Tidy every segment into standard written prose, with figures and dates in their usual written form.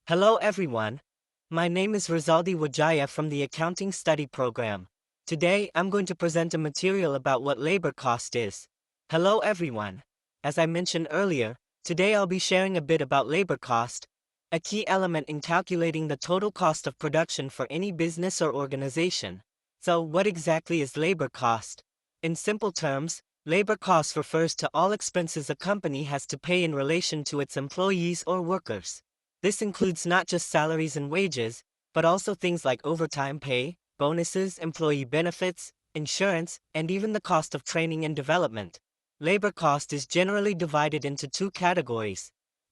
Hello everyone. My name is Rizaldi Wijaya from the Accounting Study Program. Today, I'm going to present a material about what labor cost is. Hello everyone. As I mentioned earlier, today I'll be sharing a bit about labor cost, a key element in calculating the total cost of production for any business or organization. So, what exactly is labor cost? In simple terms, labor cost refers to all expenses a company has to pay in relation to its employees or workers. This includes not just salaries and wages, but also things like overtime pay, bonuses, employee benefits, insurance, and even the cost of training and development. Labor cost is generally divided into two categories: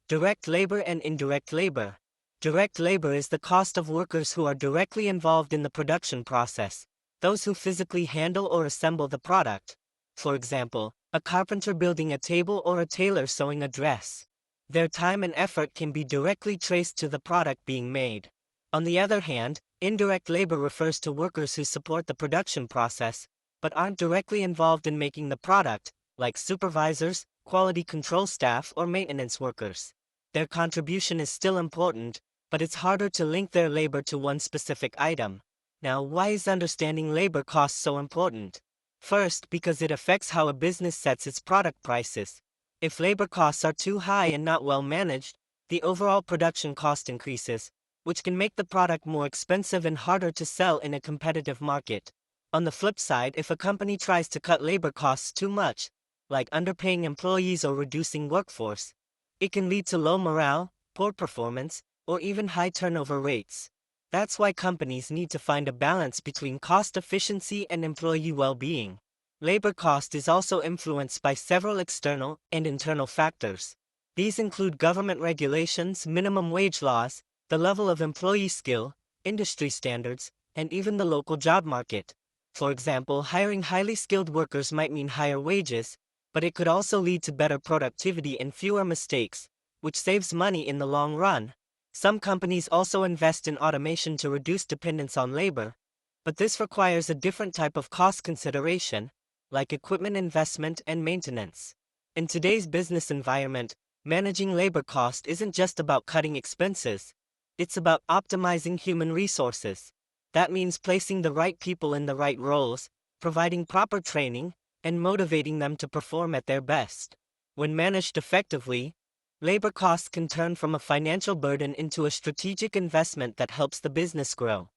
direct labor and indirect labor. Direct labor is the cost of workers who are directly involved in the production process, those who physically handle or assemble the product. For example, a carpenter building a table or a tailor sewing a dress. Their time and effort can be directly traced to the product being made. On the other hand, indirect labor refers to workers who support the production process, but aren't directly involved in making the product, like supervisors, quality control staff, or maintenance workers. Their contribution is still important, but it's harder to link their labor to one specific item. Now, why is understanding labor costs so important? First, because it affects how a business sets its product prices. If labor costs are too high and not well managed, the overall production cost increases, which can make the product more expensive and harder to sell in a competitive market. On the flip side, if a company tries to cut labor costs too much, like underpaying employees or reducing workforce, it can lead to low morale, poor performance, or even high turnover rates. That's why companies need to find a balance between cost efficiency and employee well-being. Labor cost is also influenced by several external and internal factors. These include government regulations, minimum wage laws, the level of employee skill, industry standards, and even the local job market. For example, hiring highly skilled workers might mean higher wages, but it could also lead to better productivity and fewer mistakes, which saves money in the long run. Some companies also invest in automation to reduce dependence on labor, but this requires a different type of cost consideration, like equipment investment and maintenance. In today's business environment, managing labor cost isn't just about cutting expenses. It's about optimizing human resources. That means placing the right people in the right roles, providing proper training, and motivating them to perform at their best. When managed effectively, labor costs can turn from a financial burden into a strategic investment that helps the business grow.